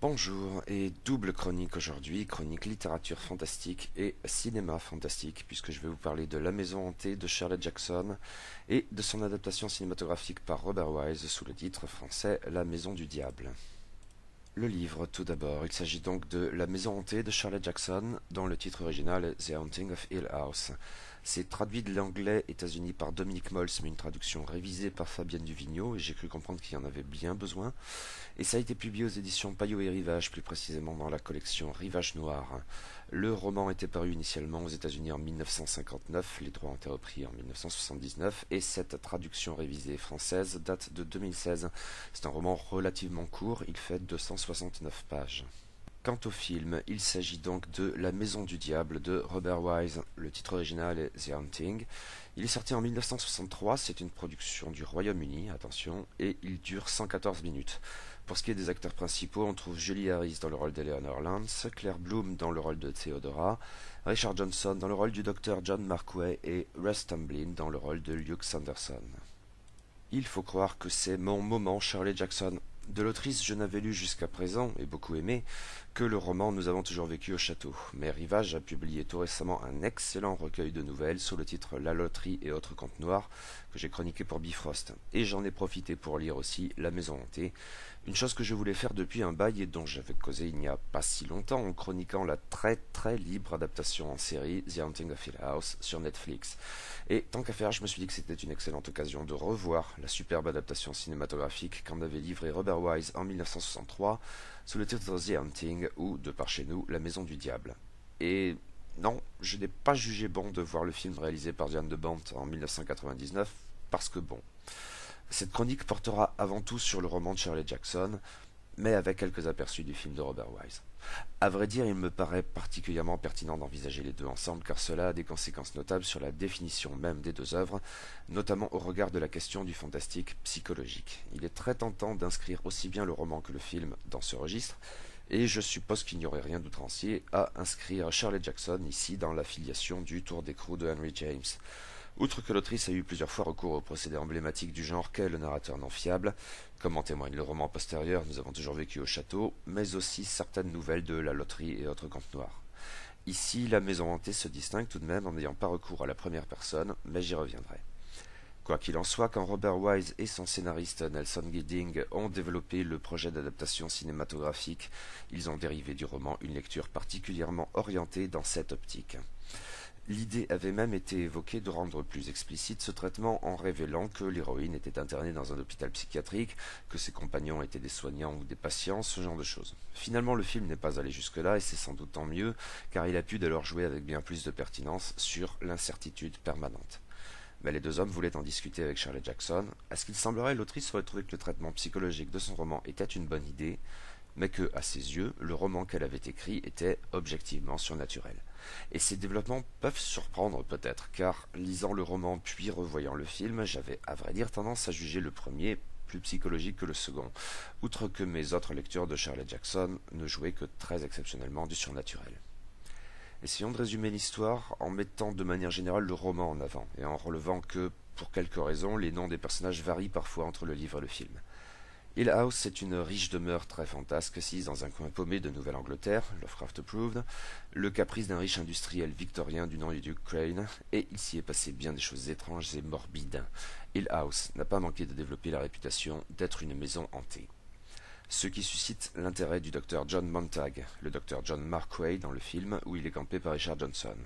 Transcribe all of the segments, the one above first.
Bonjour, et double chronique aujourd'hui, chronique littérature fantastique et cinéma fantastique, puisque je vais vous parler de La Maison hantée de Shirley Jackson et de son adaptation cinématographique par Robert Wise sous le titre français La Maison du Diable. Le livre, tout d'abord, il s'agit donc de La Maison hantée de Shirley Jackson, dont le titre original est The Haunting of Hill House. C'est traduit de l'anglais États-Unis par Dominique Mols, mais une traduction révisée par Fabienne Duvigneau, et j'ai cru comprendre qu'il y en avait bien besoin. Et ça a été publié aux éditions Payot et Rivage, plus précisément dans la collection Rivage Noir. Le roman était paru initialement aux États-Unis en 1959, les droits ont été repris en 1979, et cette traduction révisée française date de 2016. C'est un roman relativement court, il fait 269 pages. Quant au film, il s'agit donc de La Maison du Diable de Robert Wise. Le titre original est The Haunting. Il est sorti en 1963, c'est une production du Royaume-Uni, attention, et il dure 114 minutes. Pour ce qui est des acteurs principaux, on trouve Julie Harris dans le rôle d'Eleanor Lance, Claire Bloom dans le rôle de Theodora, Richard Johnson dans le rôle du docteur John Markway et Russ Tamblyn dans le rôle de Luke Sanderson. Il faut croire que c'est mon moment Shirley Jackson. De l'autrice, je n'avais lu jusqu'à présent, et beaucoup aimé, que le roman Nous avons toujours vécu au château. Mais Rivage a publié tout récemment un excellent recueil de nouvelles sous le titre La loterie et autres contes noirs, que j'ai chroniqué pour Bifrost. Et j'en ai profité pour lire aussi La Maison hantée, une chose que je voulais faire depuis un bail et dont j'avais causé il n'y a pas si longtemps en chroniquant la très libre adaptation en série The Haunting of Hill House sur Netflix. Et tant qu'à faire, je me suis dit que c'était une excellente occasion de revoir la superbe adaptation cinématographique qu'en avait livrée Robert Wise en 1963 sous le titre The Haunting ou, de par chez nous, La Maison du Diable. Et non, je n'ai pas jugé bon de voir le film réalisé par Diane de Bont en 1999 parce que bon. Cette chronique portera avant tout sur le roman de Shirley Jackson, mais avec quelques aperçus du film de Robert Wise. À vrai dire, il me paraît particulièrement pertinent d'envisager les deux ensemble car cela a des conséquences notables sur la définition même des deux œuvres, notamment au regard de la question du fantastique psychologique. Il est très tentant d'inscrire aussi bien le roman que le film dans ce registre, et je suppose qu'il n'y aurait rien d'outrancier à inscrire Shirley Jackson ici dans la filiation du tour d'écrou de Henry James. Outre que l'autrice a eu plusieurs fois recours au procédé emblématique du genre qu'est le narrateur non fiable, comme en témoigne le roman postérieur Nous avons toujours vécu au château, mais aussi certaines nouvelles de la loterie et autres contes noirs. Ici, la maison hantée se distingue tout de même en n'ayant pas recours à la première personne, mais j'y reviendrai. Quoi qu'il en soit, quand Robert Wise et son scénariste Nelson Gidding ont développé le projet d'adaptation cinématographique, ils ont dérivé du roman une lecture particulièrement orientée dans cette optique. L'idée avait même été évoquée de rendre plus explicite ce traitement en révélant que l'héroïne était internée dans un hôpital psychiatrique, que ses compagnons étaient des soignants ou des patients, ce genre de choses. Finalement, le film n'est pas allé jusque-là et c'est sans doute tant mieux, car il a pu dès lors jouer avec bien plus de pertinence sur l'incertitude permanente. Mais les deux hommes voulaient en discuter avec Shirley Jackson. À ce qu'il semblerait, l'autrice aurait trouvé que le traitement psychologique de son roman était une bonne idée, mais que, à ses yeux, le roman qu'elle avait écrit était objectivement surnaturel. Et ces développements peuvent surprendre peut-être, car lisant le roman puis revoyant le film, j'avais à vrai dire tendance à juger le premier plus psychologique que le second, outre que mes autres lectures de Shirley Jackson ne jouaient que très exceptionnellement du surnaturel. Essayons de résumer l'histoire en mettant de manière générale le roman en avant, et en relevant que, pour quelques raisons, les noms des personnages varient parfois entre le livre et le film. Hill House est une riche demeure très fantasque assise dans un coin paumé de Nouvelle-Angleterre, Lovecraft approved, le caprice d'un riche industriel victorien du nom du duc Crane, et il s'y est passé bien des choses étranges et morbides. Hill House n'a pas manqué de développer la réputation d'être une maison hantée. Ce qui suscite l'intérêt du docteur John Montag, le docteur John Markway dans le film, où il est campé par Richard Johnson.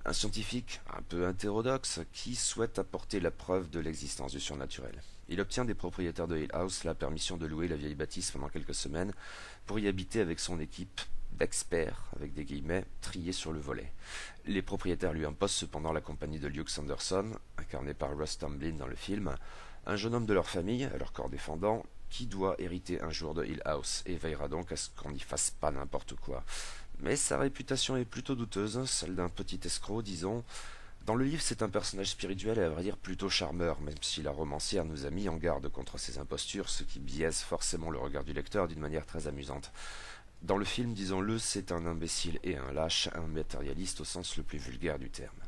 Un scientifique un peu hétérodoxe qui souhaite apporter la preuve de l'existence du surnaturel. Il obtient des propriétaires de Hill House la permission de louer la vieille bâtisse pendant quelques semaines pour y habiter avec son équipe d'experts, avec des guillemets, triés sur le volet. Les propriétaires lui imposent cependant la compagnie de Luke Sanderson, incarné par Russ Tamblyn dans le film, un jeune homme de leur famille, à leur corps défendant, qui doit hériter un jour de Hill House et veillera donc à ce qu'on n'y fasse pas n'importe quoi. Mais sa réputation est plutôt douteuse, celle d'un petit escroc, disons. Dans le livre, c'est un personnage spirituel et à vrai dire plutôt charmeur, même si la romancière nous a mis en garde contre ses impostures, ce qui biaise forcément le regard du lecteur d'une manière très amusante. Dans le film, disons-le, c'est un imbécile et un lâche, un matérialiste au sens le plus vulgaire du terme.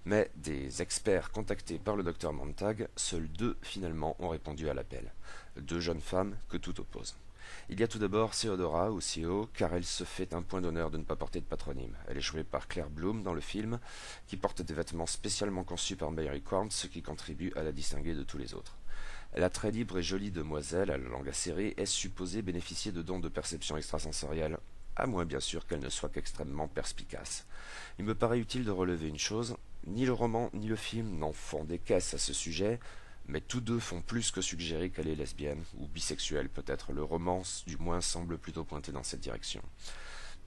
Mais des experts contactés par le docteur Montag, seuls deux finalement ont répondu à l'appel. Deux jeunes femmes que tout oppose. Il y a tout d'abord Theodora, ou Theo, car elle se fait un point d'honneur de ne pas porter de patronyme. Elle est jouée par Claire Bloom dans le film, qui porte des vêtements spécialement conçus par Mary Quant, ce qui contribue à la distinguer de tous les autres. La très libre et jolie demoiselle, à la langue acérée, est supposée bénéficier de dons de perception extrasensorielle, à moins bien sûr qu'elle ne soit qu'extrêmement perspicace. Il me paraît utile de relever une chose, ni le roman ni le film n'en font des caisses à ce sujet, mais tous deux font plus que suggérer qu'elle est lesbienne, ou bisexuelle peut-être. Le roman, du moins, semble plutôt pointer dans cette direction.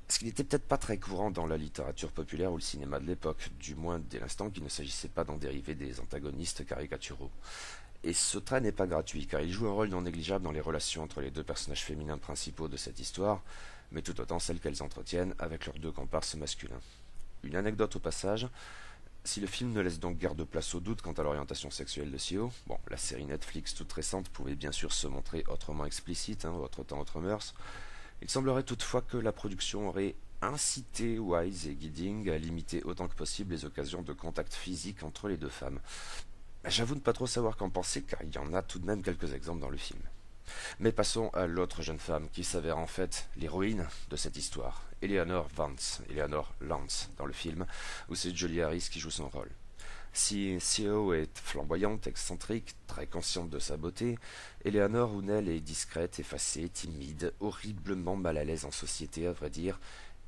Ce qui n'était peut-être pas très courant dans la littérature populaire ou le cinéma de l'époque, du moins dès l'instant qu'il ne s'agissait pas d'en dériver des antagonistes caricaturaux. Et ce trait n'est pas gratuit, car il joue un rôle non négligeable dans les relations entre les deux personnages féminins principaux de cette histoire, mais tout autant celles qu'elles entretiennent avec leurs deux comparses masculins. Une anecdote au passage, si le film ne laisse donc guère de place au doute quant à l'orientation sexuelle de Theo, bon, la série Netflix toute récente pouvait bien sûr se montrer autrement explicite, autre temps, autre mœurs, il semblerait toutefois que la production aurait incité Wise et Gidding à limiter autant que possible les occasions de contact physique entre les deux femmes. J'avoue ne pas trop savoir qu'en penser, car il y en a tout de même quelques exemples dans le film. Mais passons à l'autre jeune femme qui s'avère en fait l'héroïne de cette histoire, Eleanor Lance, dans le film, où c'est Julie Harris qui joue son rôle. Si Theo est flamboyante, excentrique, très consciente de sa beauté, Eleanor Ounel est discrète, effacée, timide, horriblement mal à l'aise en société, à vrai dire,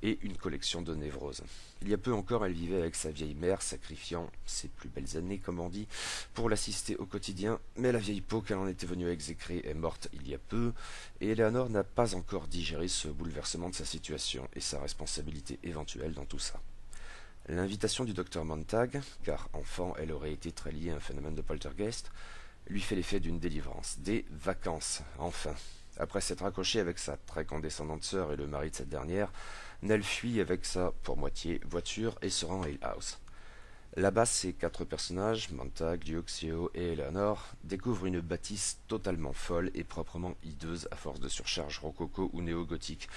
et une collection de névroses. Il y a peu encore, elle vivait avec sa vieille mère, sacrifiant ses plus belles années, comme on dit, pour l'assister au quotidien, mais la vieille peau qu'elle en était venue exécrer est morte il y a peu, et Eleanor n'a pas encore digéré ce bouleversement de sa situation et sa responsabilité éventuelle dans tout ça. L'invitation du docteur Montag, car enfant elle aurait été très liée à un phénomène de poltergeist, lui fait l'effet d'une délivrance, des vacances, enfin. Après s'être accroché avec sa très condescendante sœur et le mari de cette dernière, Nell fuit avec sa, pour moitié, voiture et se rend à Hill House. Là-bas, ces quatre personnages, Montag, Duke, Theo et Eleanor, découvrent une bâtisse totalement folle et proprement hideuse à force de surcharge rococo ou néo-gothique.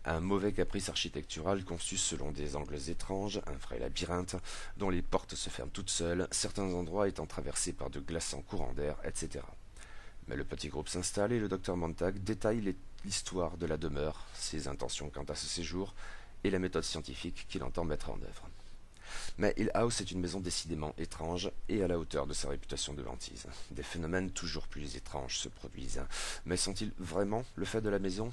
Un mauvais caprice architectural conçu selon des angles étranges, un vrai labyrinthe, dont les portes se ferment toutes seules, certains endroits étant traversés par de glaçants courants d'air, etc. Mais le petit groupe s'installe et le docteur Montag détaille l'histoire de la demeure, ses intentions quant à ce séjour, et la méthode scientifique qu'il entend mettre en œuvre. Mais Hill House est une maison décidément étrange et à la hauteur de sa réputation de hantise. Des phénomènes toujours plus étranges se produisent. Mais sont-ils vraiment le fait de la maison ?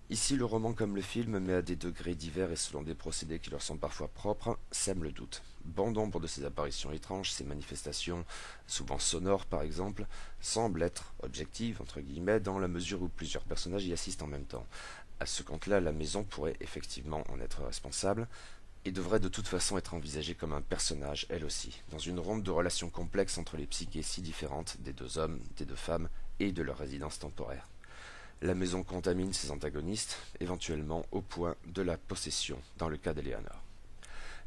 Ici, le roman comme le film, mais à des degrés divers et selon des procédés qui leur sont parfois propres, sème le doute. Bon nombre de ces apparitions étranges, ces manifestations, souvent sonores par exemple, semblent être objectives, entre guillemets, dans la mesure où plusieurs personnages y assistent en même temps. À ce compte-là, la maison pourrait effectivement en être responsable, et devrait de toute façon être envisagée comme un personnage, elle aussi, dans une ronde de relations complexes entre les psychés si différentes des deux hommes, des deux femmes, et de leur résidence temporaire. La maison contamine ses antagonistes, éventuellement au point de la possession, dans le cas d'Eleanor.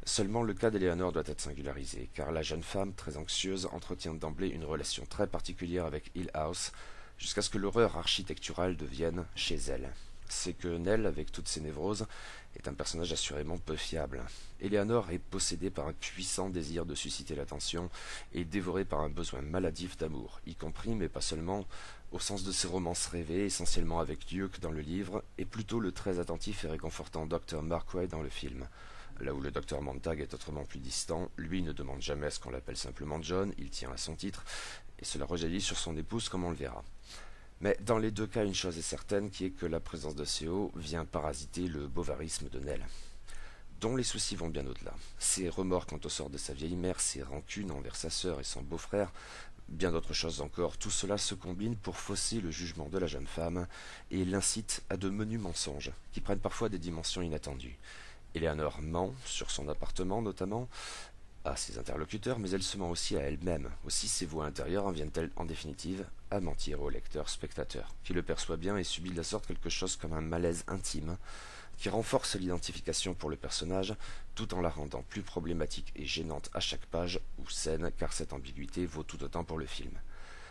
Seulement le cas d'Eleanor doit être singularisé, car la jeune femme, très anxieuse, entretient d'emblée une relation très particulière avec Hill House, jusqu'à ce que l'horreur architecturale devienne chez elle. C'est que Nell, avec toutes ses névroses, est un personnage assurément peu fiable. Eleanor est possédée par un puissant désir de susciter l'attention et dévorée par un besoin maladif d'amour, y compris, mais pas seulement, au sens de ses romances rêvées, essentiellement avec Duke dans le livre, et plutôt le très attentif et réconfortant Dr. Markway dans le film. Là où le docteur Montag est autrement plus distant, lui ne demande jamais à ce qu'on l'appelle simplement John, il tient à son titre, et cela rejaillit sur son épouse comme on le verra. Mais dans les deux cas, une chose est certaine, qui est que la présence de Theo vient parasiter le bovarisme de Nell, dont les soucis vont bien au-delà. Ses remords quant au sort de sa vieille mère, ses rancunes envers sa sœur et son beau-frère, bien d'autres choses encore, tout cela se combine pour fausser le jugement de la jeune femme et l'incite à de menus mensonges, qui prennent parfois des dimensions inattendues. Eleanor ment, sur son appartement notamment, à ses interlocuteurs, mais elle se ment aussi à elle-même. Aussi ses voix intérieures en viennent-elles, en définitive, à mentir au lecteur-spectateur, qui le perçoit bien et subit de la sorte quelque chose comme un malaise intime, qui renforce l'identification pour le personnage, tout en la rendant plus problématique et gênante à chaque page ou scène, car cette ambiguïté vaut tout autant pour le film.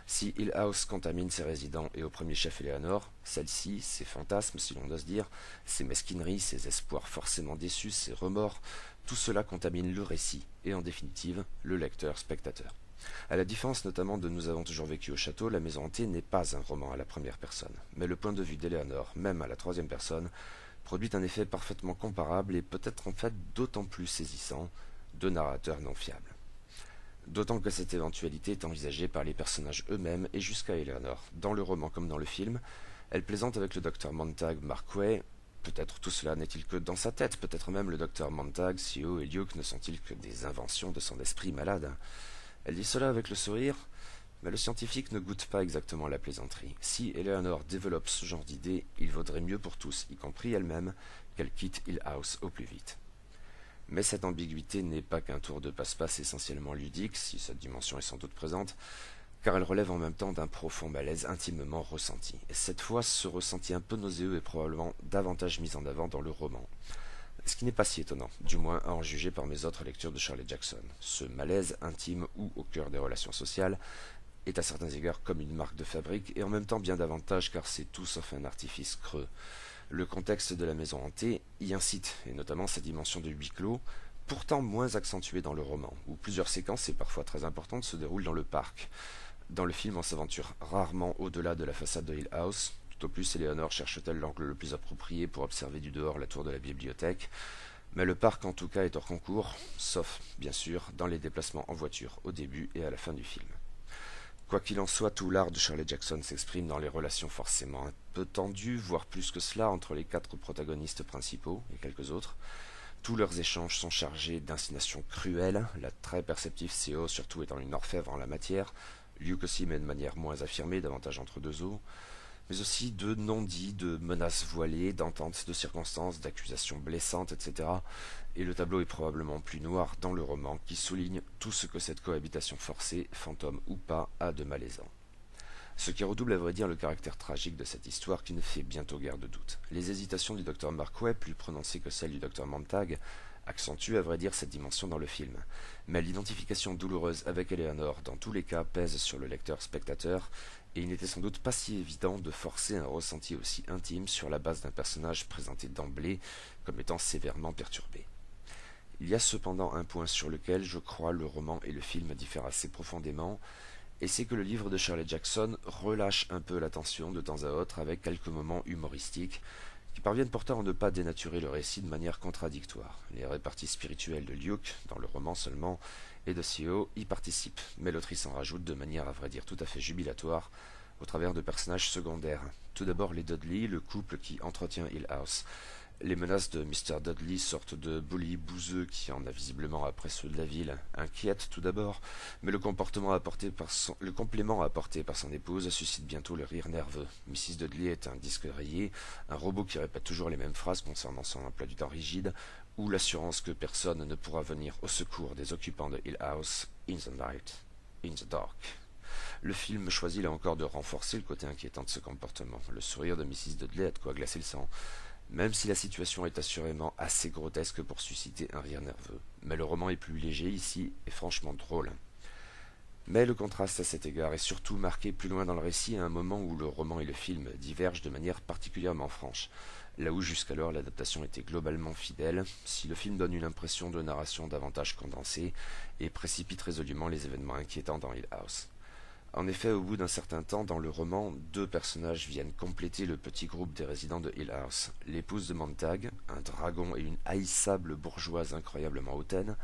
Si Hill House contamine ses résidents et au premier chef Eleanor, celle-ci, ses fantasmes si l'on ose dire, ses mesquineries, ses espoirs forcément déçus, ses remords, tout cela contamine le récit et en définitive le lecteur-spectateur. À la différence notamment de Nous avons toujours vécu au château, La maison hantée n'est pas un roman à la première personne, mais le point de vue d'Eleanor, même à la troisième personne, produit un effet parfaitement comparable et peut-être en fait d'autant plus saisissant de narrateurs non fiables. D'autant que cette éventualité est envisagée par les personnages eux-mêmes et jusqu'à Eleanor. Dans le roman comme dans le film, elle plaisante avec le docteur Montag Marquet. Peut-être tout cela n'est-il que dans sa tête, peut-être même le docteur Montag, Sio et Luke ne sont-ils que des inventions de son esprit malade. Elle dit cela avec le sourire, mais le scientifique ne goûte pas exactement la plaisanterie. Si Eleanor développe ce genre d'idée, il vaudrait mieux pour tous, y compris elle-même, qu'elle quitte Hill House au plus vite. Mais cette ambiguïté n'est pas qu'un tour de passe-passe essentiellement ludique, si cette dimension est sans doute présente, car elle relève en même temps d'un profond malaise intimement ressenti. Et cette fois, ce ressenti un peu nauséeux est probablement davantage mis en avant dans le roman. Ce qui n'est pas si étonnant, du moins à en juger par mes autres lectures de Shirley Jackson. Ce malaise intime ou au cœur des relations sociales est à certains égards comme une marque de fabrique, et en même temps bien davantage car c'est tout sauf un artifice creux. Le contexte de La maison hantée y incite, et notamment sa dimension de huis clos, pourtant moins accentuée dans le roman, où plusieurs séquences, et parfois très importantes, se déroulent dans le parc. Dans le film, on s'aventure rarement au-delà de la façade de Hill House. Tout au plus, Eleanor cherche-t-elle l'angle le plus approprié pour observer du dehors la tour de la bibliothèque. Mais le parc, en tout cas, est hors concours, sauf, bien sûr, dans les déplacements en voiture, au début et à la fin du film. Quoi qu'il en soit, tout l'art de Shirley Jackson s'exprime dans les relations forcément un peu tendues, voire plus que cela, entre les 4 protagonistes principaux et quelques autres. Tous leurs échanges sont chargés d'insinuations cruelles, la très perceptive CO surtout étant une orfèvre en la matière, Luke aussi mais de manière moins affirmée, davantage entre deux eaux, mais aussi de non-dits, de menaces voilées, d'ententes de circonstances, d'accusations blessantes, etc. Et le tableau est probablement plus noir dans le roman, qui souligne tout ce que cette cohabitation forcée, fantôme ou pas, a de malaisant. Ce qui redouble à vrai dire le caractère tragique de cette histoire qui ne fait bientôt guère de doute. Les hésitations du docteur Marquet, plus prononcées que celles du docteur Montag, accentuent à vrai dire cette dimension dans le film. Mais l'identification douloureuse avec Eleanor dans tous les cas pèse sur le lecteur spectateur, et il n'était sans doute pas si évident de forcer un ressenti aussi intime sur la base d'un personnage présenté d'emblée comme étant sévèrement perturbé. Il y a cependant un point sur lequel je crois le roman et le film diffèrent assez profondément, et c'est que le livre de Shirley Jackson relâche un peu la tension de temps à autre avec quelques moments humoristiques qui parviennent pourtant à ne pas dénaturer le récit de manière contradictoire. Les réparties spirituelles de Luke, dans le roman seulement, et de Sio y participent, mais l'autrice en rajoute de manière à vrai dire tout à fait jubilatoire au travers de personnages secondaires. Tout d'abord les Dudley, le couple qui entretient Hill House. Les menaces de Mr. Dudley, sorte de bully bouseux qui en a visiblement après ceux de la ville, inquiètent tout d'abord, mais le complément apporté par son épouse suscite bientôt le rire nerveux. Mrs. Dudley est un disque rayé, un robot qui répète toujours les mêmes phrases concernant son emploi du temps rigide, ou l'assurance que personne ne pourra venir au secours des occupants de Hill House in the night, in the dark. Le film choisit là encore de renforcer le côté inquiétant de ce comportement. Le sourire de Mrs. Dudley a de quoi glacer le sang, même si la situation est assurément assez grotesque pour susciter un rire nerveux. Mais le roman est plus léger ici et franchement drôle. Mais le contraste à cet égard est surtout marqué plus loin dans le récit à un moment où le roman et le film divergent de manière particulièrement franche. Là où jusqu'alors l'adaptation était globalement fidèle, si le film donne une impression de narration davantage condensée et précipite résolument les événements inquiétants dans Hill House. En effet, au bout d'un certain temps, dans le roman, 2 personnages viennent compléter le petit groupe des résidents de Hill House. L'épouse de Montag, un dragon et une haïssable bourgeoise incroyablement hautaine,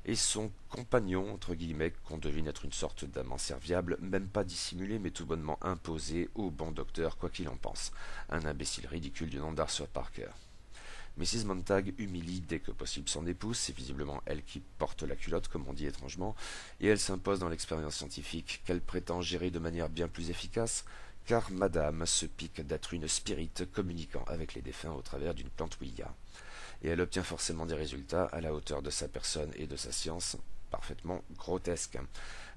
et son compagnon, entre guillemets, qu'on devine être une sorte d'amant serviable, même pas dissimulé, mais tout bonnement imposé au bon docteur, quoi qu'il en pense. Un imbécile ridicule du nom d'Arthur Parker. Mrs. Montag humilie dès que possible son épouse, c'est visiblement elle qui porte la culotte, comme on dit étrangement, et elle s'impose dans l'expérience scientifique qu'elle prétend gérer de manière bien plus efficace, car Madame se pique d'être une spirite communiquant avec les défunts au travers d'une plante Ouija. Et elle obtient forcément des résultats à la hauteur de sa personne et de sa science, parfaitement grotesques.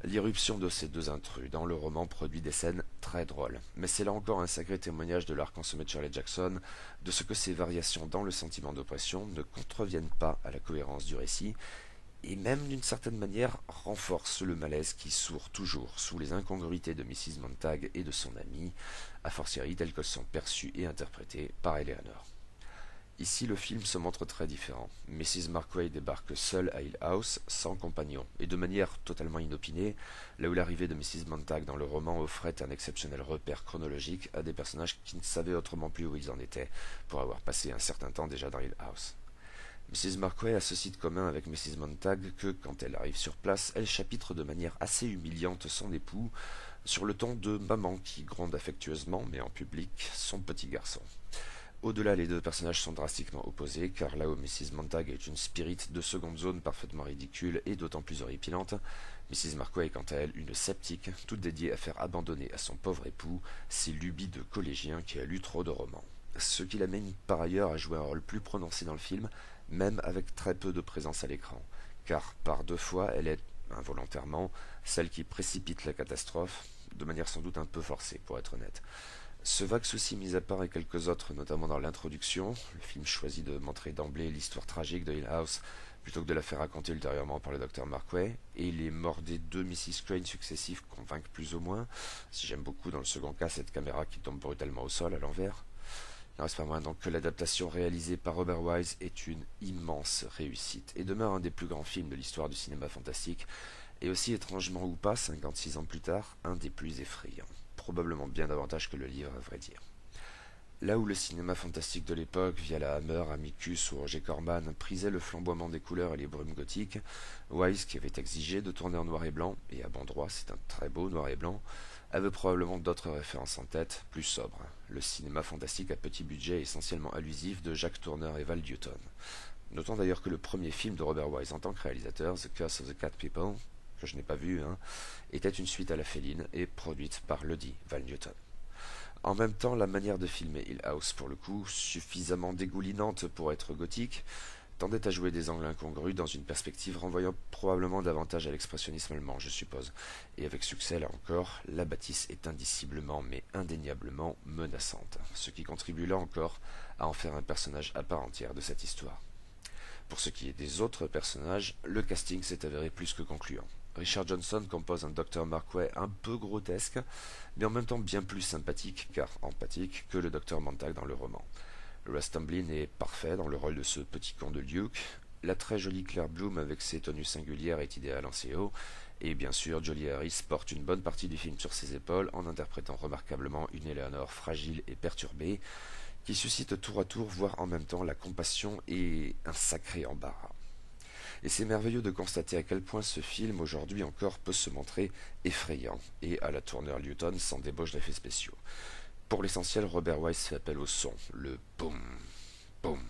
L'irruption de ces 2 intrus dans le roman produit des scènes très drôles, mais c'est là encore un sacré témoignage de l'art consommé de Shirley Jackson, de ce que ces variations dans le sentiment d'oppression ne contreviennent pas à la cohérence du récit, et même d'une certaine manière renforcent le malaise qui sourd toujours sous les incongruités de Mrs. Montag et de son amie, a fortiori telles qu'elles sont perçues et interprétées par Eleanor. Ici, le film se montre très différent. Mrs. Markway débarque seule à Hill House, sans compagnon, et de manière totalement inopinée, là où l'arrivée de Mrs. Montag dans le roman offrait un exceptionnel repère chronologique à des personnages qui ne savaient autrement plus où ils en étaient, pour avoir passé un certain temps déjà dans Hill House. Mrs. Markway a ceci de commun avec Mrs. Montag que, quand elle arrive sur place, elle chapitre de manière assez humiliante son époux, sur le ton de maman qui gronde affectueusement, mais en public, son petit garçon. Au-delà, les deux personnages sont drastiquement opposés, car là où Mrs. Montag est une spirit de seconde zone parfaitement ridicule et d'autant plus horripilante, Mrs. Markway est quant à elle une sceptique, toute dédiée à faire abandonner à son pauvre époux ses lubies de collégien qui a lu trop de romans. Ce qui l'amène par ailleurs à jouer un rôle plus prononcé dans le film, même avec très peu de présence à l'écran, car par 2 fois elle est, involontairement, celle qui précipite la catastrophe, de manière sans doute un peu forcée pour être honnête. Ce vague souci mis à part et quelques autres, notamment dans l'introduction, le film choisit de montrer d'emblée l'histoire tragique de Hill House plutôt que de la faire raconter ultérieurement par le docteur Markway, et les morts des 2 Mrs. Crane successifs convainquent plus ou moins, si j'aime beaucoup dans le second cas cette caméra qui tombe brutalement au sol à l'envers. Il n'en reste pas moins donc que l'adaptation réalisée par Robert Wise est une immense réussite, et demeure un des plus grands films de l'histoire du cinéma fantastique, et aussi étrangement ou pas, 56 ans plus tard, un des plus effrayants. Probablement bien davantage que le livre, à vrai dire. Là où le cinéma fantastique de l'époque, via la Hammer, Amicus ou Roger Corman, prisait le flamboiement des couleurs et les brumes gothiques, Wise, qui avait exigé de tourner en noir et blanc, et à bon droit, c'est un très beau noir et blanc, avait probablement d'autres références en tête, plus sobres. Le cinéma fantastique à petit budget essentiellement allusif de Jack Turner et Val Newton. Notons d'ailleurs que le premier film de Robert Wise en tant que réalisateur, The Curse of the Cat People, que je n'ai pas vu, était une suite à la féline et produite par ledit Val Newton. En même temps, la manière de filmer Hill House, pour le coup, suffisamment dégoulinante pour être gothique, tendait à jouer des angles incongrus dans une perspective renvoyant probablement davantage à l'expressionnisme allemand, je suppose. Et avec succès, là encore, la bâtisse est indiciblement mais indéniablement menaçante, ce qui contribue là encore à en faire un personnage à part entière de cette histoire. Pour ce qui est des autres personnages, le casting s'est avéré plus que concluant. Richard Johnson compose un Dr. Markway un peu grotesque, mais en même temps bien plus sympathique, car empathique, que le Dr. Montag dans le roman. Russ Tamblyn est parfait dans le rôle de ce petit con de Luke. La très jolie Claire Bloom avec ses tenues singulières est idéale en CO, et bien sûr Jolie Harris porte une bonne partie du film sur ses épaules en interprétant remarquablement une Eleanor fragile et perturbée, qui suscite tour à tour, voire en même temps, la compassion et un sacré embarras. Et c'est merveilleux de constater à quel point ce film, aujourd'hui encore, peut se montrer effrayant, et à la Turner Newton sans débauche d'effets spéciaux. Pour l'essentiel, Robert Wise fait appel au son, le boum, boum,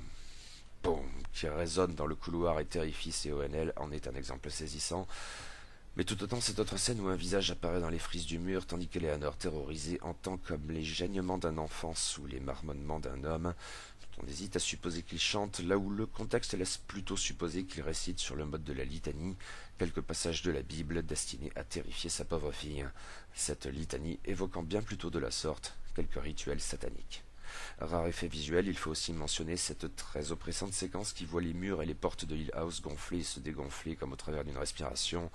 boum, qui résonne dans le couloir et terrifie ses ONL en est un exemple saisissant, mais tout autant cette autre scène où un visage apparaît dans les frises du mur, tandis qu'Eleanor, terrorisée, entend comme les gênements d'un enfant sous les marmonnements d'un homme. On hésite à supposer qu'il chante, là où le contexte laisse plutôt supposer qu'il récite sur le mode de la litanie quelques passages de la Bible destinés à terrifier sa pauvre fille, cette litanie évoquant bien plutôt de la sorte quelques rituels sataniques. Rare effet visuel, il faut aussi mentionner cette très oppressante séquence qui voit les murs et les portes de Hill House gonfler et se dégonfler comme au travers d'une respiration,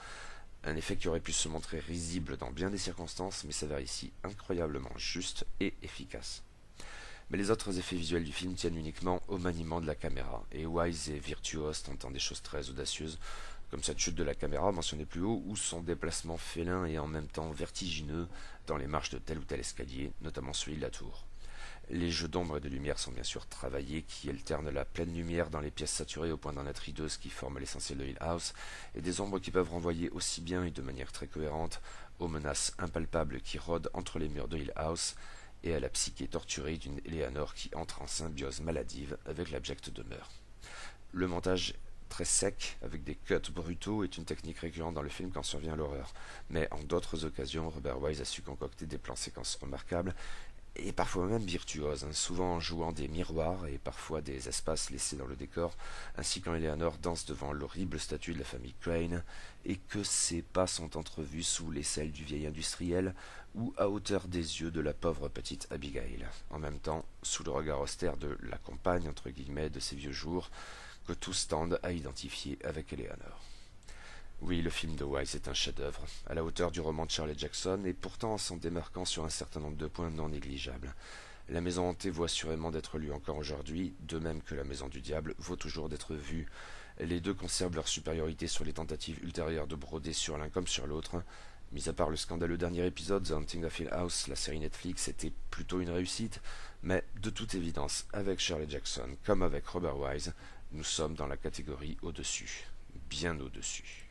un effet qui aurait pu se montrer risible dans bien des circonstances, mais s'avère ici incroyablement juste et efficace. Mais les autres effets visuels du film tiennent uniquement au maniement de la caméra, et Wise est virtuose tentant des choses très audacieuses, comme cette chute de la caméra mentionnée plus haut, ou son déplacement félin et en même temps vertigineux dans les marches de tel ou tel escalier, notamment celui de la tour. Les jeux d'ombre et de lumière sont bien sûr travaillés, qui alternent la pleine lumière dans les pièces saturées au point d'en être hideuses qui forment l'essentiel de Hill House, et des ombres qui peuvent renvoyer aussi bien et de manière très cohérente aux menaces impalpables qui rôdent entre les murs de Hill House, et à la psyché torturée d'une Eleanor qui entre en symbiose maladive avec l'abjecte demeure. Le montage très sec, avec des cuts brutaux, est une technique récurrente dans le film quand survient l'horreur, mais en d'autres occasions, Robert Wise a su concocter des plans séquences remarquables, et parfois même virtuoses, souvent en jouant des miroirs et parfois des espaces laissés dans le décor, ainsi quand Eleanor danse devant l'horrible statue de la famille Crane, et que ses pas sont entrevus sous l'aisselle du vieil industriel, ou à hauteur des yeux de la pauvre petite Abigail, en même temps sous le regard austère de la compagne, entre guillemets, de ses vieux jours, que tous tendent à identifier avec Eleanor. Oui, le film de Wise est un chef-d'œuvre, à la hauteur du roman de Shirley Jackson, et pourtant en s'en démarquant sur un certain nombre de points non négligeables. La Maison hantée vaut assurément d'être lue encore aujourd'hui, de même que La Maison du Diable vaut toujours d'être vue. Les deux conservent leur supériorité sur les tentatives ultérieures de broder sur l'un comme sur l'autre. Mis à part le scandaleux dernier épisode, The Haunting of Hill House, la série Netflix était plutôt une réussite, mais de toute évidence, avec Shirley Jackson comme avec Robert Wise, nous sommes dans la catégorie au-dessus, bien au-dessus.